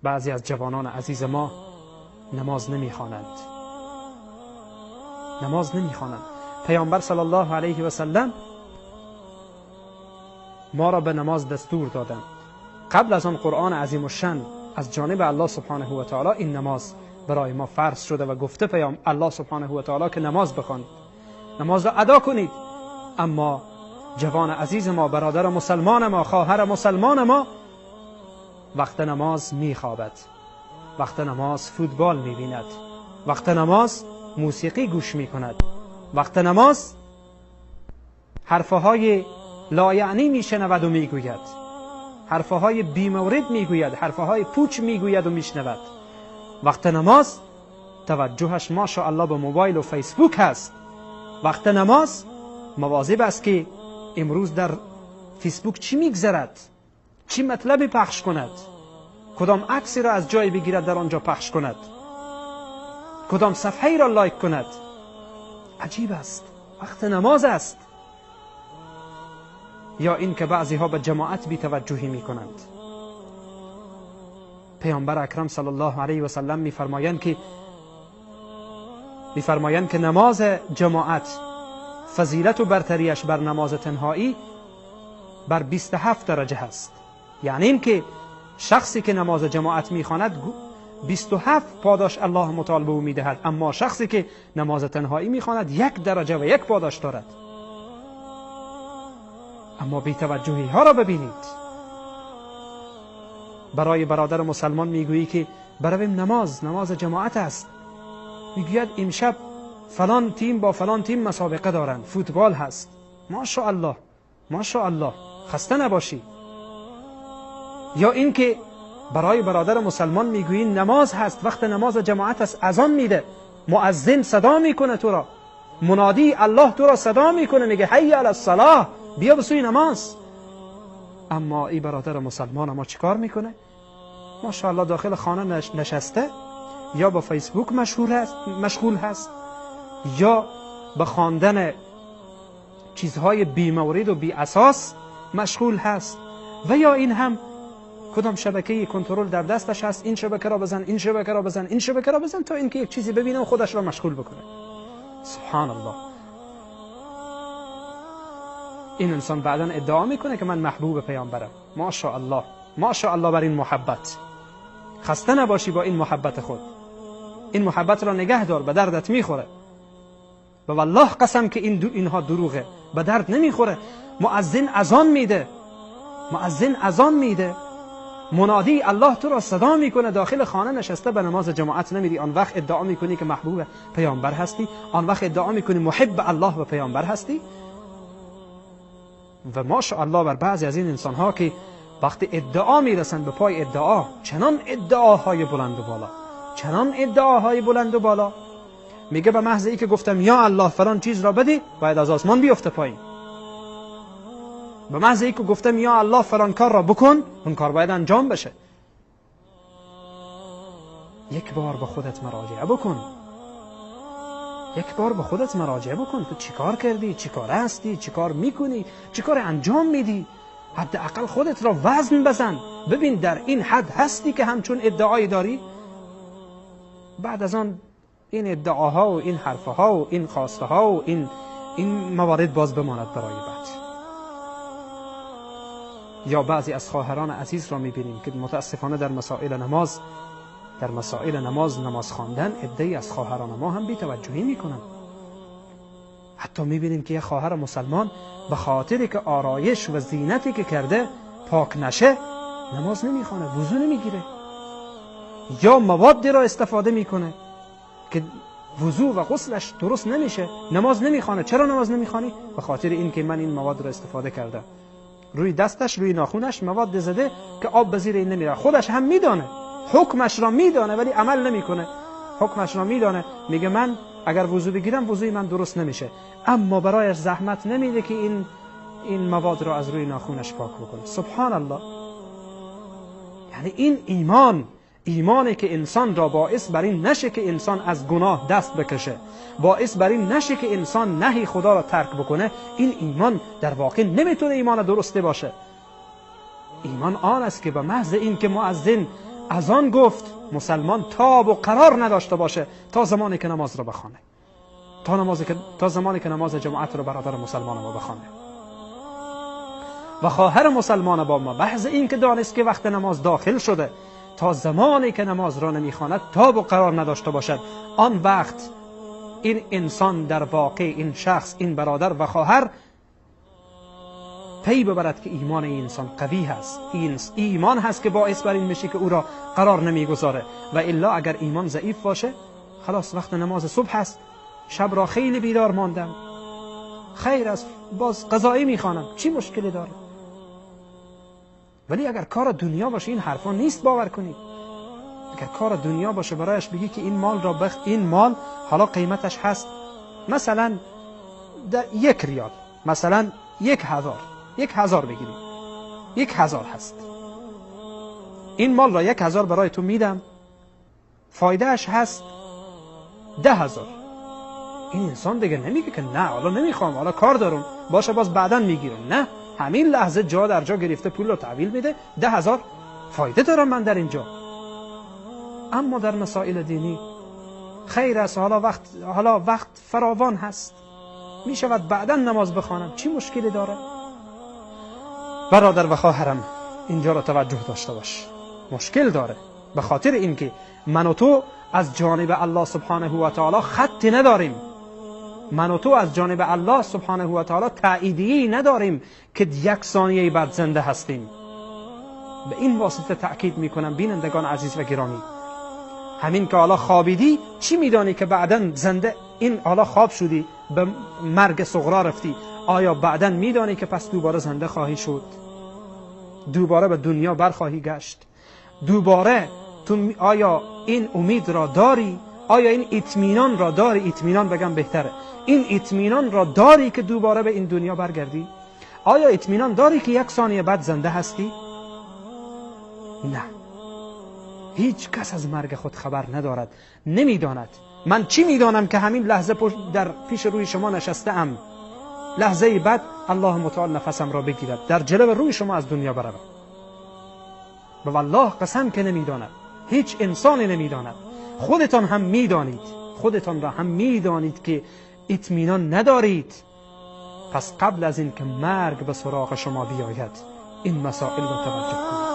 بعضی از جوانان عزیز ما نماز نمیخوانند. نماز نمیخوانند. پیامبر صلی الله علیه و سلم ما را به نماز دستور دادند. قبل از آن قرآن عظیم الشان از جانب الله سبحانه و تعالی این نماز برای ما فرض شده و گفته پیام الله سبحانه و تعالی که نماز بخوانید، نماز را ادا کنید. اما جوان عزیز ما، برادر مسلمان ما، خواهر مسلمان ما وقت نماز میخوابد، وقت نماز فوتبال میبیند، وقت نماز موسیقی گوش میکند، وقت نماز حرفهای لایعنی میشنود و میگوید، حرفهای بیمورد میگوید، حرفهای پوچ میگوید و میشنود. وقت نماز توجهش ماشاءالله به موبایل و فیسبوک هست. وقت نماز مواظب است که امروز در فیسبوک چی میگذرد، چی مطلبی پخش کند، کدام عکسی را از جای بگیرد در آنجا پخش کند، کدام صفحه را لایک کند. عجیب است. وقت نماز است. یا این که بعضی ها به جماعت بی توجهی می کنند. پیامبر اکرم صلی الله علیه و سلم میفرمایند که نماز جماعت فضیلت و برتریش بر نماز تنهایی بر 27 درجه هست. یعنی این که شخصی که نماز جماعت میخواند 27 پاداش الله متعال به او میدهد، اما شخصی که نماز تنهایی میخواند 1 درجه و 1 پاداش دارد. اما بی‌توجهی ها را ببینید. برای برادر مسلمان میگویی که برویم نماز جماعت است، میگوید امشب فلان تیم با فلان تیم مسابقه دارند، فوتبال هست. ماشاءالله ماشاءالله، خسته نباشی. یا این که برای برادر مسلمان میگویی نماز هست، وقت نماز جماعت است، اذان میده، مؤذن صدا میکنه تو را، منادی الله تو را صدا میکنه، میگه حی علی الصلاة، بیا به سوی نماز. اما این برادر مسلمان ما چیکار میکنه؟ ماشاءالله داخل خانه نشسته، یا با فیسبوک مشغول هست، یا به خواندن چیزهای بی مورد و بی اساس مشغول هست، و یا این هم کدام شبکه کنترل در دستش هست، این شبکه را بزن، این شبکه را بزن، این شبکه را بزن، تا اینکه یک چیزی ببینه و خودش را مشغول بکنه. سبحان الله. این انسان بعدا ادعا میکنه که من محبوب پیامبرم. ماشاءالله ماشاءالله بر این محبت. خسته نباشی با این محبت خود. این محبت را نگه دار، به دردت میخوره. و والله قسم که اینها دروغه، به درد نمیخوره. مؤذن اذان میده، مؤذن اذان میده، منادی الله تو را صدا میکنه، داخل خانه نشسته به نماز جماعت نمیری. آن وقت ادعا میکنی که محبوب پیامبر هستی، آن وقت ادعا میکنی محب الله و پیامبر هستی. و ماشاءالله بر بعضی از این انسان ها که وقتی ادعا میرسند به پای ادعا، چنان ادعاهای بلند و بالا، چنان ادعاهای بلند و بالا، میگه به محض ای که گفتم یا الله فلان چیز را بدی، باید از آسمان بیفته پایین. به محض ای که گفتم یا الله فلان کار را بکن، اون کار باید انجام بشه. یک بار به خودت مراجعه بکن. یک بار به خودت مراجعه بکن. تو چی کار کردی؟ چی کار هستی؟ چی کار میکنی؟ چی کار انجام میدی؟ حداقل خودت را وزن بزن، ببین در این حد هستی که همچون ادعایی داری. بعد از آن این ادعاها و این حرفها و این خواسته ها و این موارد باز بماند برای بعد. یا بعضی از خواهران عزیز را میبینیم که متاسفانه در مسائل نماز خواندن عده‌ای از خواهران ما هم بی‌توجهی میکنند. حتی میبینیم که یک خواهر مسلمان به خاطری که آرایش و زینتی که کرده پاک نشه، نماز نمیخوانه، وضو نمیگیره، یا موادی را استفاده میکنه که وضو و غسلش درست نمیشه، نماز نمیخوانه. چرا نماز نمیخوانی؟ به خاطر این که من این مواد را استفاده کردم. روی دستش، روی ناخونش مواد زده که آب به زیر این نمیره. خودش هم میدانه، حکمش را میدانه، ولی عمل نمیکنه. حکمش را میدانه، میگه من اگر وضو بگیرم وضوی من درست نمیشه، اما برایش زحمت نمیده که این مواد را از روی ناخونش پاک بکنه. سبحان الله. یعنی این ایمانی که انسان را باعث بر این نشه که انسان از گناه دست بکشه، باعث بر این نشه که انسان نهی خدا را ترک بکنه، این ایمان در واقع نمیتونه ایمان درسته باشه. ایمان آن است که به محض این که مؤذن از آن گفت مسلمان تاب و قرار نداشته باشه تا زمانی که نماز رو بخونه، تا زمانی که نماز جماعت رو برادر مسلمان ما بخونه. و خواهر مسلمان با ما محض این که دانست که وقت نماز داخل شده، تا زمانی که نماز را نمیخواند تاب و قرار نداشته باشد، آن وقت این انسان در واقع، این شخص، این برادر و خواهر پی ببرد که ایمان این انسان قوی هست. این ایمان هست که باعث بر این میشه که او را قرار نمیگذاره. و الا اگر ایمان ضعیف باشه، خلاص وقت نماز صبح هست، شب را خیلی بیدار ماندم، خیر است، باز قضایی میخوانم، چی مشکلی داره؟ ولی اگر کار دنیا باشه این حرفا نیست، باور کنید. اگر کار دنیا باشه برایش بگی که این مال را این مال حالا قیمتش هست مثلا 1 ریال، مثلا 1000 بگیریم، 1000 هست، این مال را 1000 برای تو میدم، فایدهش هست 10,000. این انسان دیگه نمیگه که نه حالا نمیخوام، حالا کار دارم، باشه باز بعداً میگیرم. نه، همین لحظه جا در جا گرفته پول رو تحویل میده، 10,000 فایده دارم من در اینجا. اما در مسائل دینی خیر است، حالا وقت فراوان هست، میشود بعداً نماز بخوانم، چی مشکلی داره؟ برادر و خواهرم، اینجا رو توجه داشته باش، مشکل داره، به خاطر اینکه من و تو از جانب الله سبحانه و تعالی خطی نداریم، من و تو از جانب الله سبحانه و تعالی تأییدی نداریم که 1 ثانیه بعد زنده هستیم. به این واسطه تأکید میکنم بینندگان عزیز و گرامی، همین که حالا خوابیدی، چی میدانی که بعداً زنده، این حالا خواب شدی، به مرگ صغرا رفتی، آیا بعداً میدانی که پس دوباره زنده خواهی شد؟ دوباره به دنیا برخواهی گشت؟ دوباره تو آیا این امید را داری؟ آیا این اطمینان را داری؟ اطمینان بگم بهتره، این اطمینان را داری که دوباره به این دنیا برگردی؟ آیا اطمینان داری که 1 ثانیه بعد زنده هستی؟ نه، هیچ کس از مرگ خود خبر ندارد، نمیداند. من چی میدانم که همین لحظه در پیش روی شما نشسته ام، لحظه بعد الله متعال نفسم را بگیرد، در جلو روی شما از دنیا بروم. به والله قسم که نمیداند، هیچ انسانی نمیداند. خودتان هم میدانید، خودتان را هم میدانید که اطمینان ندارید. پس قبل از این که مرگ به سراغ شما بیاید، این مسائل را توجه کنید.